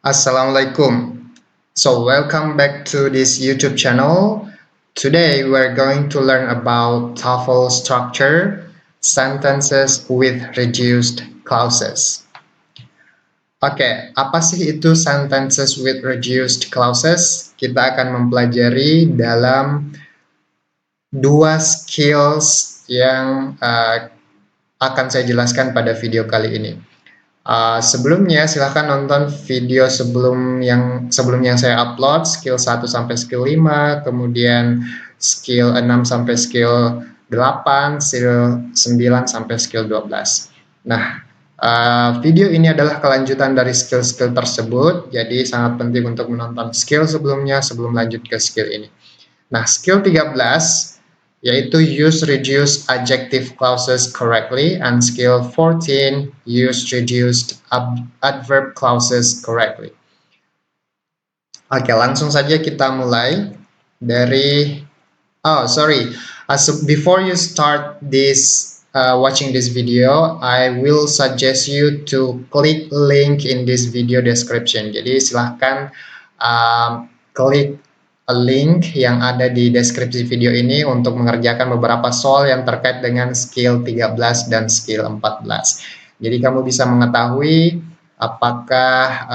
Assalamualaikum. So welcome back to this YouTube channel. Today we're going to learn about TOEFL structure, sentences with reduced clauses. Oke, apa sih itu sentences with reduced clauses? Kita akan mempelajari dalam dua skills yang akan saya jelaskan pada video kali ini. Sebelumnya silahkan nonton video sebelum yang saya upload, skill 1 sampai skill 5, kemudian skill 6 sampai skill 8, skill 9 sampai skill 12. Nah, video ini adalah kelanjutan dari skill-skill tersebut, jadi sangat penting untuk menonton skill sebelumnya sebelum lanjut ke skill ini. Nah, skill 13 yaitu use reduced adjective clauses correctly, and skill 14 use reduced adverb clauses correctly. Oke, langsung saja kita mulai dari before you start watching this video, I will suggest you to click link in this video description. Jadi silahkan klik link yang ada di deskripsi video ini untuk mengerjakan beberapa soal yang terkait dengan skill 13 dan skill 14. Jadi kamu bisa mengetahui apakah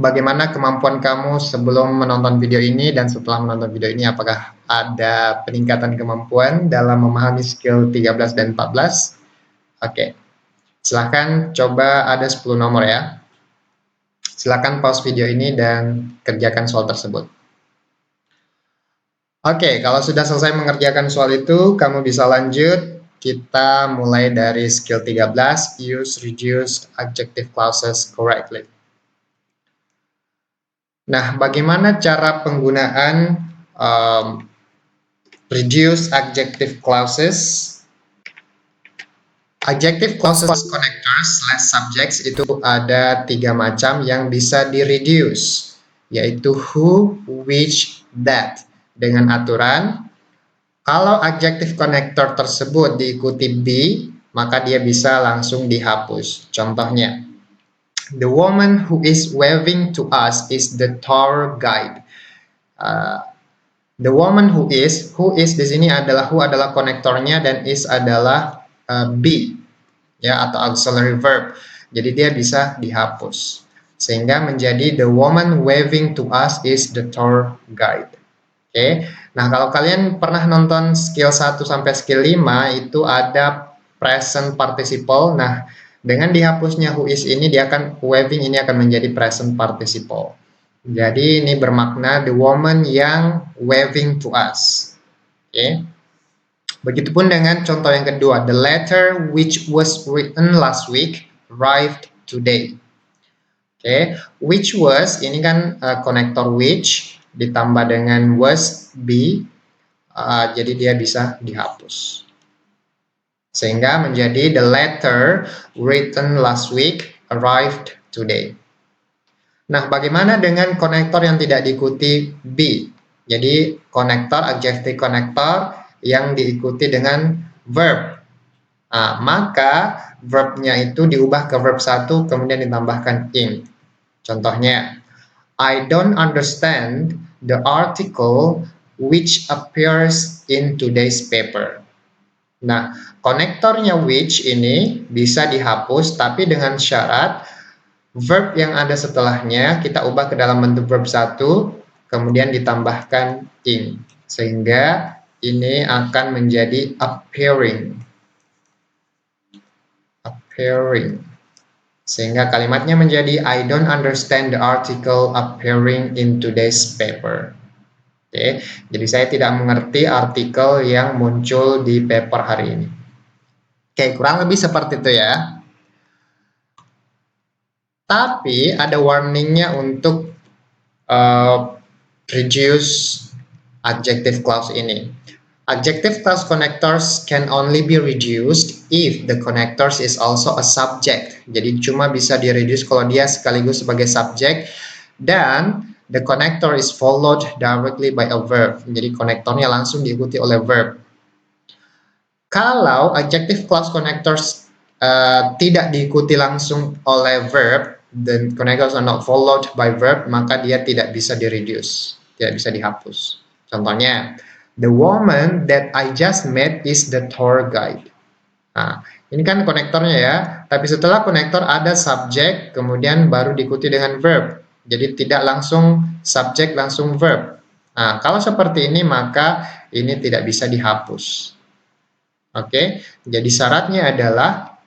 bagaimana kemampuan kamu sebelum menonton video ini dan setelah menonton video ini, apakah ada peningkatan kemampuan dalam memahami skill 13 dan 14. Oke, silahkan coba, ada 10 nomor ya. Silakan pause video ini dan kerjakan soal tersebut. Oke, kalau sudah selesai mengerjakan soal itu, kamu bisa lanjut. Kita mulai dari skill 13, use reduced adjective clauses correctly. Nah, bagaimana cara penggunaan reduced adjective clauses? Adjective clauses connectors / subjects itu ada 3 macam yang bisa di-reduce, yaitu who, which, that. Dengan aturan, kalau adjective connector tersebut diikuti be, maka dia bisa langsung dihapus. Contohnya, the woman who is waving to us is the tour guide. The woman who is di sini adalah who adalah konektornya dan is adalah be ya, atau auxiliary verb. Jadi dia bisa dihapus sehingga menjadi the woman waving to us is the tour guide. Oke. Nah, kalau kalian pernah nonton skill 1 sampai skill 5 itu ada present participle. Nah, dengan dihapusnya who is ini, dia akan waving ini akan menjadi present participle. Jadi ini bermakna the woman yang waving to us. Oke. Begitupun dengan contoh yang kedua, the letter which was written last week arrived today. Oke, which was ini kan konektor which ditambah dengan was be, jadi dia bisa dihapus. Sehingga menjadi the letter written last week arrived today. Nah, bagaimana dengan konektor yang tidak diikuti be? Jadi konektor, adjective konektor yang diikuti dengan verb. Nah, maka verbnya itu diubah ke verb 1 kemudian ditambahkan in. Contohnya, I don't understand the article which appears in today's paper. Nah, konektornya which ini bisa dihapus, tapi dengan syarat verb yang ada setelahnya kita ubah ke dalam bentuk verb 1 kemudian ditambahkan in, sehingga ini akan menjadi appearing. Sehingga kalimatnya menjadi I don't understand the article appearing in today's paper. Oke, jadi saya tidak mengerti artikel yang muncul di paper hari ini. Oke, kurang lebih seperti itu ya. Tapi ada warningnya untuk reduce adjective clause ini. Adjective clause connectors can only be reduced if the connectors is also a subject. Jadi cuma bisa di-reduce kalau dia sekaligus sebagai subjek dan the connector is followed directly by a verb. Jadi konektornya langsung diikuti oleh verb. Kalau adjective clause connectors tidak diikuti langsung oleh verb, the connectors are not followed by verb, maka dia tidak bisa di-reduce, tidak bisa dihapus. Contohnya, the woman that I just met is the tour guide. Nah, ini kan konektornya ya, tapi setelah konektor ada subjek, kemudian baru diikuti dengan verb. Jadi tidak langsung subjek, langsung verb. Nah, kalau seperti ini maka ini tidak bisa dihapus. Oke, jadi syaratnya adalah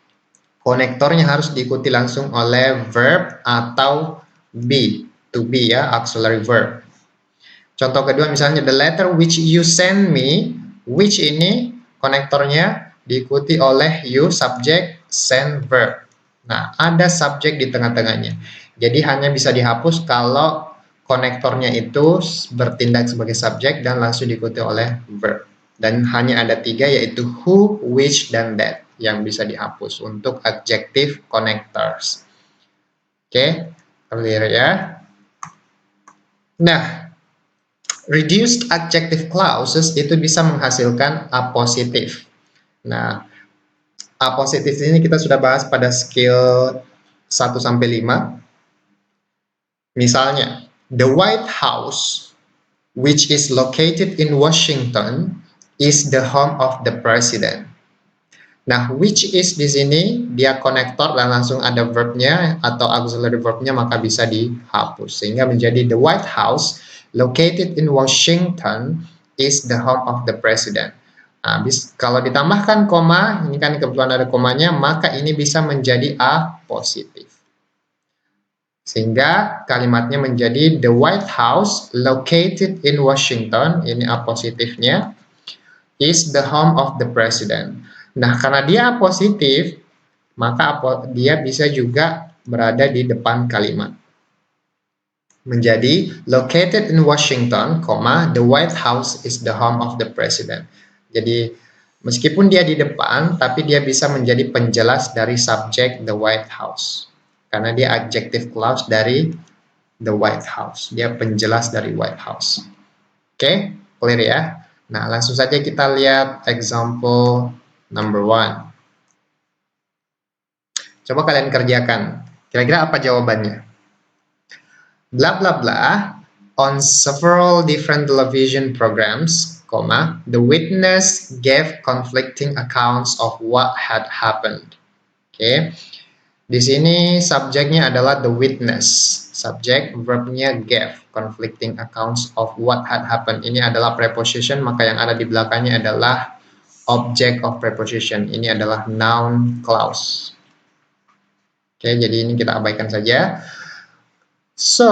konektornya harus diikuti langsung oleh verb atau be, to be ya, auxiliary verb. Contoh kedua misalnya the letter which you send me, which ini konektornya diikuti oleh you, subjek, send, verb. Nah, ada subjek di tengah-tengahnya. Jadi hanya bisa dihapus kalau konektornya itu bertindak sebagai subjek dan langsung diikuti oleh verb. Dan hanya ada 3 yaitu who, which, dan that yang bisa dihapus untuk adjective connectors. Oke, clear ya? Nah, reduced adjective clauses itu bisa menghasilkan apositif. Nah, apositif ini kita sudah bahas pada skill 1-5. Misalnya, the White House, which is located in Washington, is the home of the president. Nah, which is di sini dia konektor dan langsung ada verbnya atau auxiliary verbnya, maka bisa dihapus sehingga menjadi the White House located in Washington is the home of the president. Nah, kalau ditambahkan koma, ini kan kebetulan ada komanya, maka ini bisa menjadi apositif. Sehingga kalimatnya menjadi the White House located in Washington, ini apositifnya, is the home of the president. Nah, karena dia apositif, maka dia bisa juga berada di depan kalimat. Menjadi located in Washington, the White House is the home of the president. Jadi, meskipun dia di depan, tapi dia bisa menjadi penjelas dari subjek the White House. Karena dia adjective clause dari the White House. Dia penjelas dari White House. Oke, clear ya? Nah, langsung saja kita lihat example number 1. Coba kalian kerjakan. Kira-kira apa jawabannya? Blah blah blah. On several different television programs, the witness gave conflicting accounts of what had happened. Oke. Di sini subjeknya adalah the witness. Subjek, verbnya gave, conflicting accounts of what had happened. Ini adalah preposition, maka yang ada di belakangnya adalah object of preposition. Ini adalah noun clause. Oke, jadi ini kita abaikan saja. So,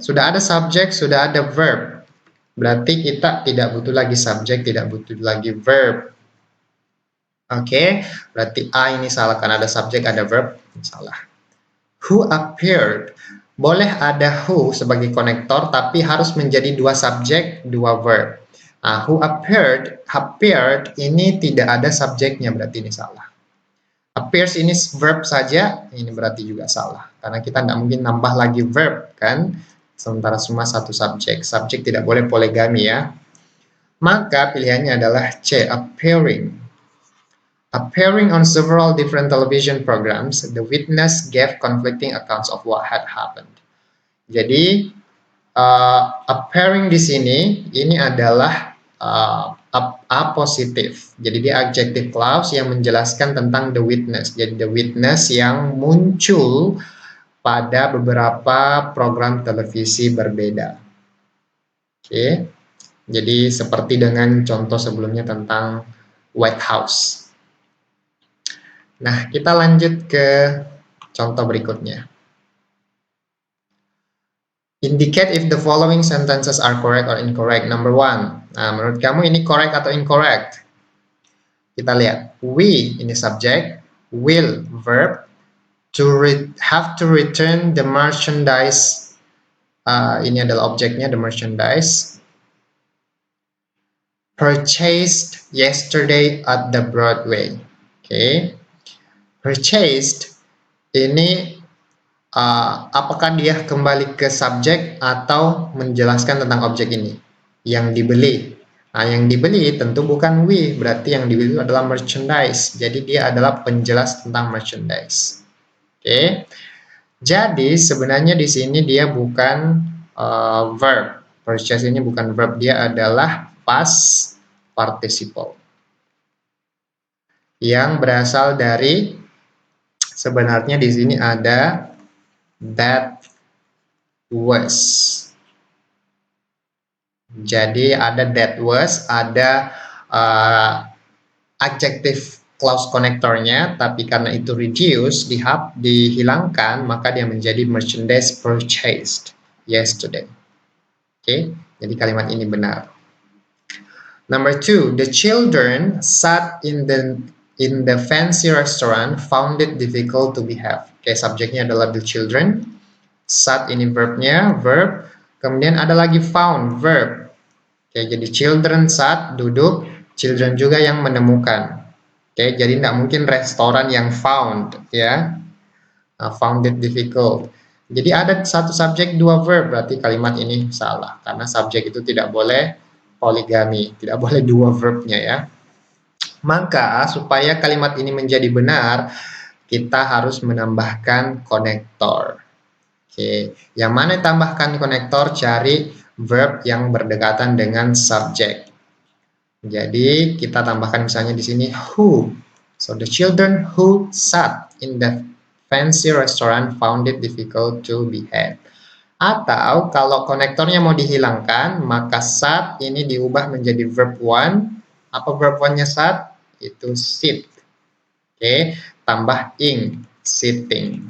sudah ada subjek, sudah ada verb. Berarti kita tidak butuh lagi subjek, tidak butuh lagi verb. Oke, berarti A ini salah karena ada subjek, ada verb. Salah. Who appeared. Boleh ada who sebagai konektor, tapi harus menjadi 2 subjek, 2 verb. Nah, who appeared ini tidak ada subjeknya, berarti ini salah. Appears ini verb saja, ini berarti juga salah. Karena kita tidak mungkin nambah lagi verb, kan? Sementara semua satu subjek. Subjek tidak boleh poligami ya. Maka pilihannya adalah C, appearing. Appearing on several different television programs, the witness gave conflicting accounts of what had happened. Jadi, appearing di sini, ini adalah apositif. Jadi dia adjective clause yang menjelaskan tentang the witness. Jadi the witness yang muncul pada beberapa program televisi berbeda. Oke. Jadi seperti dengan contoh sebelumnya tentang White House. Nah, kita lanjut ke contoh berikutnya. Indicate if the following sentences are correct or incorrect. Number 1. Nah, menurut kamu ini correct atau incorrect? Kita lihat. We, ini subjek. Will, verb. Have to return the merchandise. Ini adalah objeknya, the merchandise. Purchased yesterday at the Broadway. Oke. Purchased, ini apakah dia kembali ke subjek atau menjelaskan tentang objek ini? Yang dibeli. Nah, yang dibeli tentu bukan we, berarti yang dibeli itu adalah merchandise. Jadi dia adalah penjelas tentang merchandise. Oke. Jadi sebenarnya di sini dia bukan verb. Purchase ini bukan verb, dia adalah past participle yang berasal dari, sebenarnya di sini ada that was. Jadi ada that was, ada adjective clause connectornya, tapi karena itu reduce, dihilangkan, maka dia menjadi merchandise purchased yesterday. Oke, jadi kalimat ini benar. Number 2, the children sat in the fancy restaurant found it difficult to behave. Oke, subjeknya adalah the children. Sat ini verbnya, verb. Kemudian ada lagi found, verb. Oke, jadi children sat, duduk. Children juga yang menemukan. Oke, jadi tidak mungkin restoran yang found, ya. Found it difficult. Jadi ada satu subjek, dua verb, berarti kalimat ini salah. Karena subjek itu tidak boleh poligami, tidak boleh dua verbnya, ya. Maka supaya kalimat ini menjadi benar, kita harus menambahkan konektor. Oke, yang mana tambahkan konektor? Cari verb yang berdekatan dengan subjek. Jadi kita tambahkan misalnya di sini who. So the children who sat in the fancy restaurant found it difficult to behave. Atau kalau konektornya mau dihilangkan, maka sat ini diubah menjadi verb one. Apa verb one-nya sat? Itu sit. Oke, tambah ing, sitting.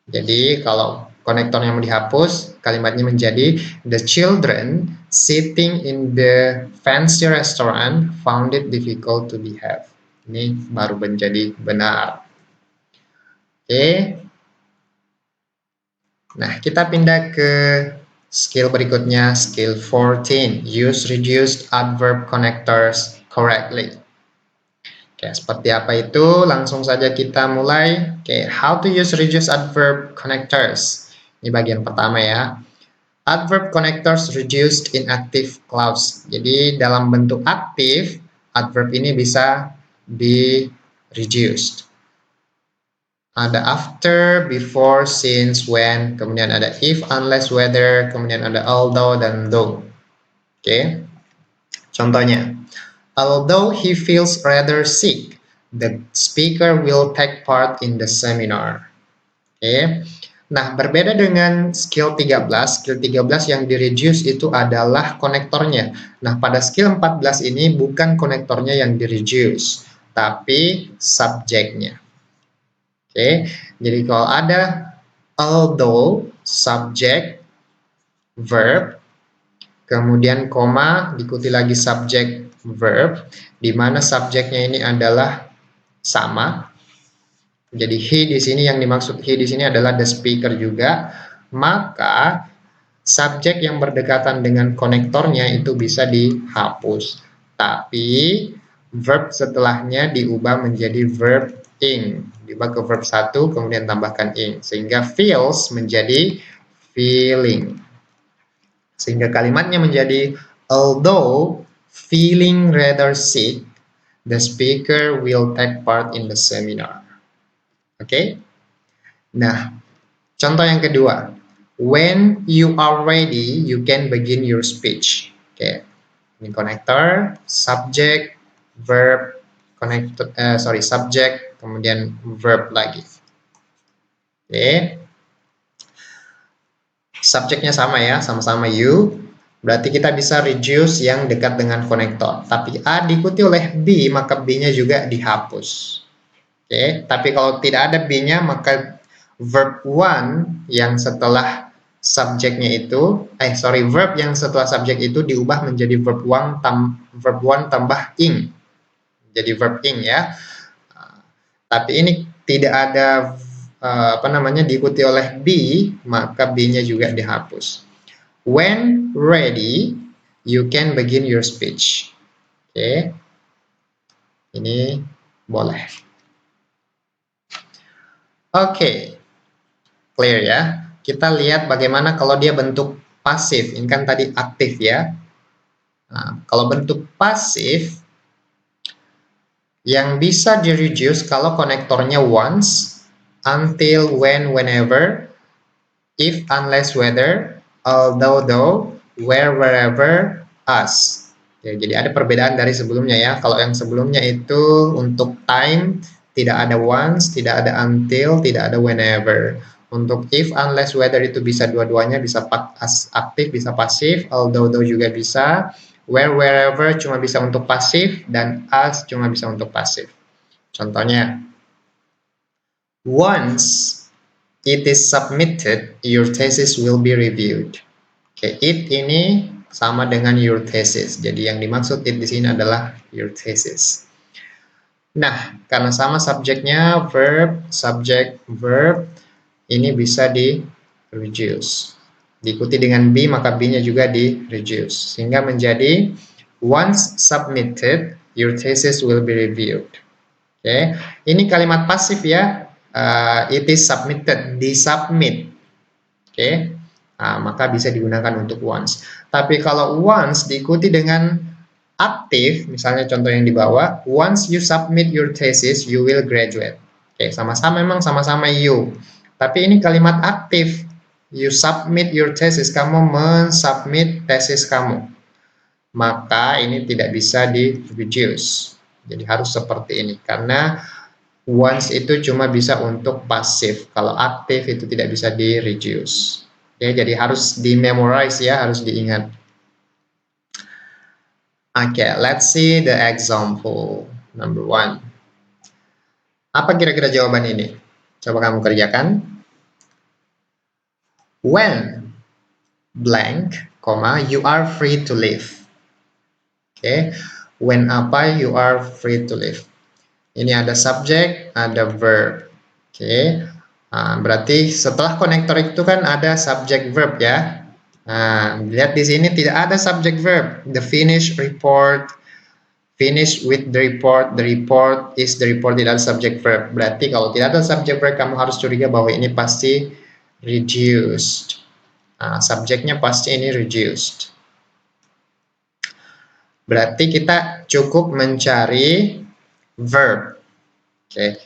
Jadi kalau konektornya mau dihapus, kalimatnya menjadi the children sitting in the fancy restaurant found it difficult to behave. Ini baru menjadi benar. Oke. Nah, kita pindah ke skill berikutnya, skill 14. Use reduced adverb connectors correctly. Oke, seperti apa itu? Langsung saja kita mulai. Oke, how to use reduced adverb connectors. Ini bagian pertama ya. Adverb connectors reduced in active clause. Jadi dalam bentuk aktif, adverb ini bisa di reduced. Ada after, before, since, when, kemudian ada if, unless, whether, kemudian ada although dan though. Oke. Contohnya, although he feels rather sick, the speaker will take part in the seminar. Oke. Nah, berbeda dengan skill 13, skill 13 yang di-reduce itu adalah konektornya. Nah, pada skill 14 ini bukan konektornya yang di-reduce, tapi subjeknya. Oke, jadi kalau ada although, subjek, verb, kemudian koma, diikuti lagi subjek, verb, di mana subjeknya ini adalah sama. Jadi he di sini, yang dimaksud he di sini adalah the speaker juga, maka subjek yang berdekatan dengan konektornya itu bisa dihapus. Tapi verb setelahnya diubah menjadi verb ing, diubah ke verb 1 kemudian tambahkan ing, sehingga feels menjadi feeling, sehingga kalimatnya menjadi although feeling rather sick, the speaker will take part in the seminar. Oke? Nah, contoh yang kedua, when you are ready you can begin your speech. Oke, ini konektor, subject, verb, subject, kemudian verb lagi. Oke, subjeknya sama ya, sama-sama you. Berarti kita bisa reduce yang dekat dengan konektor. Tapi A diikuti oleh B, maka B-nya juga dihapus. Oke, tapi kalau tidak ada B-nya, maka verb one yang setelah subjeknya itu, verb yang setelah subjek itu diubah menjadi verb one tambah ing. Jadi verb ing ya. Tapi ini tidak ada diikuti oleh B, maka B-nya juga dihapus. When ready, you can begin your speech. Oke. Ini boleh. Oke. Clear ya. Kita lihat bagaimana kalau dia bentuk pasif. Ini kan tadi aktif ya. Nah, kalau bentuk pasif yang bisa di-reduce kalau konektornya once, until, when, whenever, if, unless, whether, although, though, where, wherever, as. Ya, jadi ada perbedaan dari sebelumnya ya. Kalau yang sebelumnya itu untuk time tidak ada once, tidak ada until, tidak ada whenever. Untuk if, unless, whether itu bisa dua-duanya, bisa aktif, bisa pasif, although, though juga bisa, where, wherever cuma bisa untuk pasif, dan as cuma bisa untuk pasif. Contohnya, once it is submitted, your thesis will be reviewed. Oke, it ini sama dengan your thesis. Jadi yang dimaksud it di sini adalah your thesis. Nah, karena sama subjeknya verb, subject, verb, ini bisa di reduce. Diikuti dengan be, maka be-nya juga di reduce. Sehingga menjadi once submitted, your thesis will be reviewed. Oke, ini kalimat pasif ya. It is submitted, disubmit. Oke, maka bisa digunakan untuk once. Tapi kalau once diikuti dengan aktif, misalnya contoh yang di bawah, once you submit your thesis, you will graduate. Oke, sama-sama memang sama-sama you. Tapi ini kalimat aktif. You submit your thesis, kamu mensubmit tesis kamu. Maka ini tidak bisa di reduce. Jadi harus seperti ini karena once itu cuma bisa untuk pasif. Kalau aktif itu tidak bisa di reduce. Ya, jadi harus di memorize ya, harus diingat. Oke, let's see the example number 1. Apa kira-kira jawaban ini? Coba kamu kerjakan. When blank, you are free to leave. Oke, when apa you are free to leave. Ini ada subjek, ada verb. Oke, berarti setelah konektor itu kan ada subjek verb ya. Nah, lihat di sini tidak ada subjek verb. The finished report, finish with the report is the report, tidak ada subjek verb. Berarti kalau tidak ada subjek verb, kamu harus curiga bahwa ini pasti reduced. Subjeknya pasti ini reduced. Berarti kita cukup mencari verb. Oke.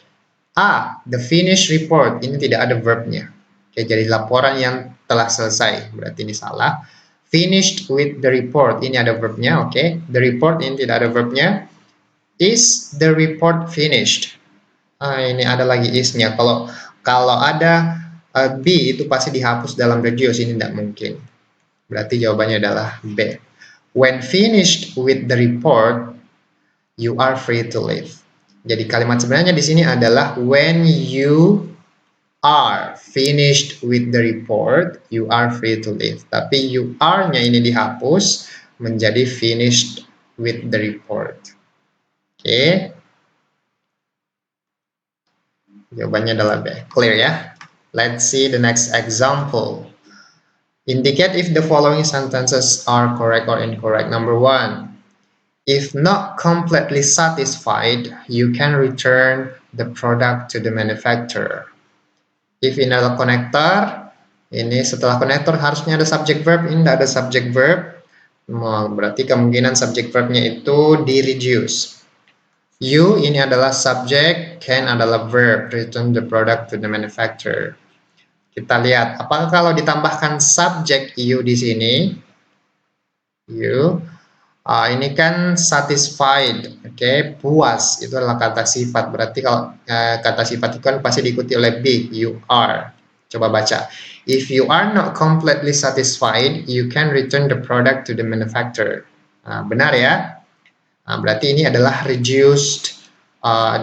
The finished report, ini tidak ada verbnya. Oke, jadi laporan yang telah selesai, berarti ini salah. Finished with the report, ini ada verbnya, oke. The report, ini tidak ada verbnya. Is the report finished? Ini ada lagi is-nya. Kalau ada be, itu pasti dihapus dalam reduce, ini tidak mungkin. Berarti jawabannya adalah B. When finished with the report, you are free to leave. Jadi kalimat sebenarnya di sini adalah when you are finished with the report, you are free to leave. Tapi you are-nya ini dihapus menjadi finished with the report. Oke. Jawabannya adalah B. Clear ya? Let's see the next example. Indicate if the following sentences are correct or incorrect. Number 1. If not completely satisfied, you can return the product to the manufacturer. If ini adalah konektor, ini setelah konektor harusnya ada subject verb, ini tidak ada subject verb. Berarti kemungkinan subject verbnya itu di reduce. You ini adalah subject, can adalah verb, return the product to the manufacturer. Kita lihat, apakah kalau ditambahkan subject you di sini, you, ini kan satisfied, oke, puas, itu adalah kata sifat. Berarti kalau kata sifat itu kan pasti diikuti oleh be, you are. Coba baca. If you are not completely satisfied, you can return the product to the manufacturer. Benar ya? Berarti ini adalah reduced,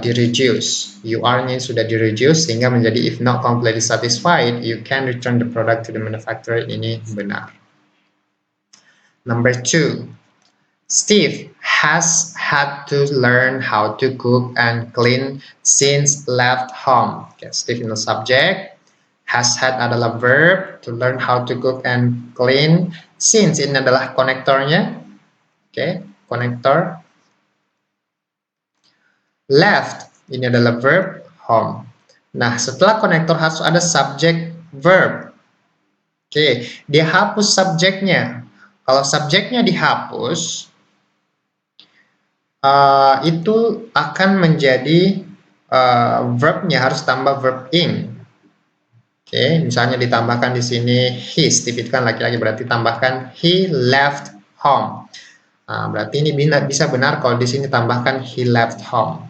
di-reduce. You are-nya sudah di-reduce sehingga menjadi if not completely satisfied, you can return the product to the manufacturer. Ini benar. Number 2. Steve has had to learn how to cook and clean since left home. Okay, Steve ini subject, has had adalah verb, to learn how to cook and clean. Since ini adalah konektornya. Oke, konektor. Left ini adalah verb, home. Nah, setelah konektor harus ada subject verb. Oke, dia hapus subjeknya. Kalau subjeknya dihapus, itu akan menjadi verbnya harus tambah verb ing. Oke, misalnya ditambahkan di sini his, tipitkan laki-laki, berarti tambahkan he left home. Nah, berarti ini bisa benar kalau di sini tambahkan he left home.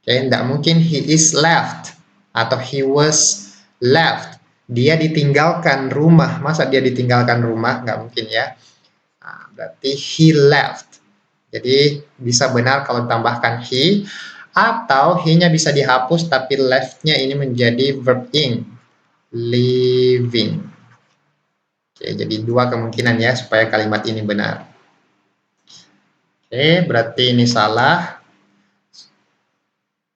Oke, tidak mungkin he is left atau he was left. Dia ditinggalkan rumah. Masa dia ditinggalkan rumah? Nggak mungkin ya. Nah, berarti he left. Jadi bisa benar kalau tambahkan he, atau he-nya bisa dihapus tapi left-nya ini menjadi verb ing, living. Oke, jadi dua kemungkinan ya supaya kalimat ini benar. Oke, berarti ini salah.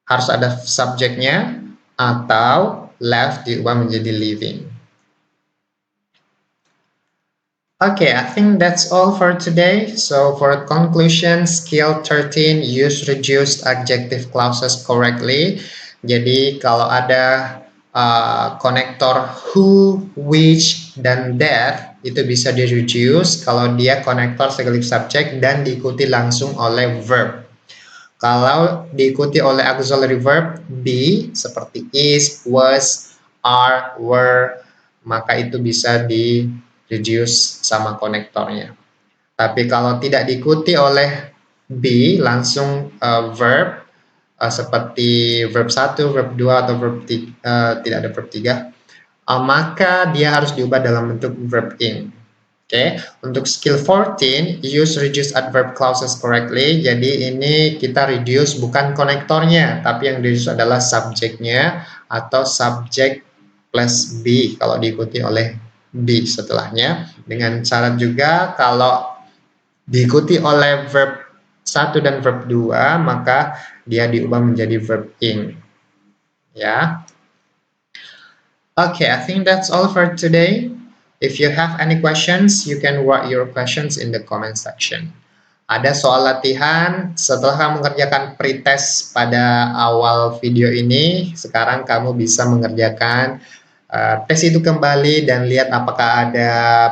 Harus ada subjeknya atau left diubah menjadi living. Okay, I think that's all for today. So for conclusion, skill 13, use reduced adjective clauses correctly. Jadi kalau ada konektor who, which, dan that, itu bisa di reduce kalau dia konektor sekaligus subjek dan diikuti langsung oleh verb. Kalau diikuti oleh auxiliary verb be seperti is, was, are, were, maka itu bisa di reduce sama konektornya. Tapi kalau tidak diikuti oleh be, langsung verb seperti verb 1, verb 2, atau verb 3, tidak ada verb 3, maka dia harus diubah dalam bentuk verb ing. Oke, untuk skill 14, use reduced adverb clauses correctly. Jadi ini kita reduce bukan konektornya, tapi yang reduce adalah subjeknya atau subject plus be kalau diikuti oleh be setelahnya. Dengan syarat juga kalau diikuti oleh verb 1 dan verb 2, maka dia diubah menjadi verb ing. Ya. Okay, I think that's all for today. If you have any questions, you can write your questions in the comment section. Ada soal latihan, setelah kamu mengerjakan pretest pada awal video ini, sekarang kamu bisa mengerjakan tes itu kembali dan lihat apakah ada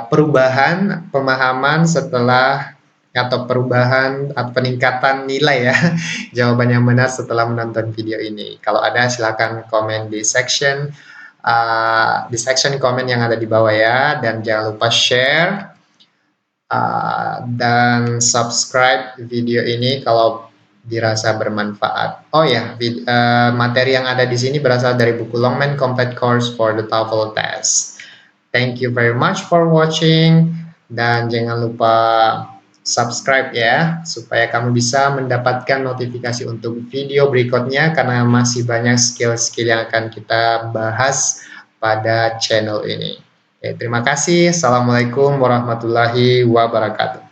perubahan pemahaman setelah atau perubahan atau peningkatan nilai ya jawaban yang benar setelah menonton video ini. Kalau ada silakan komen di section komen yang ada di bawah ya, dan jangan lupa share dan subscribe video ini kalau dirasa bermanfaat. Oh ya, materi yang ada di sini berasal dari buku Longman Complete Course for the TOEFL Test. Thank you very much for watching, dan jangan lupa subscribe ya, supaya kamu bisa mendapatkan notifikasi untuk video berikutnya, karena masih banyak skill-skill yang akan kita bahas pada channel ini. Oke, terima kasih. Assalamualaikum warahmatullahi wabarakatuh.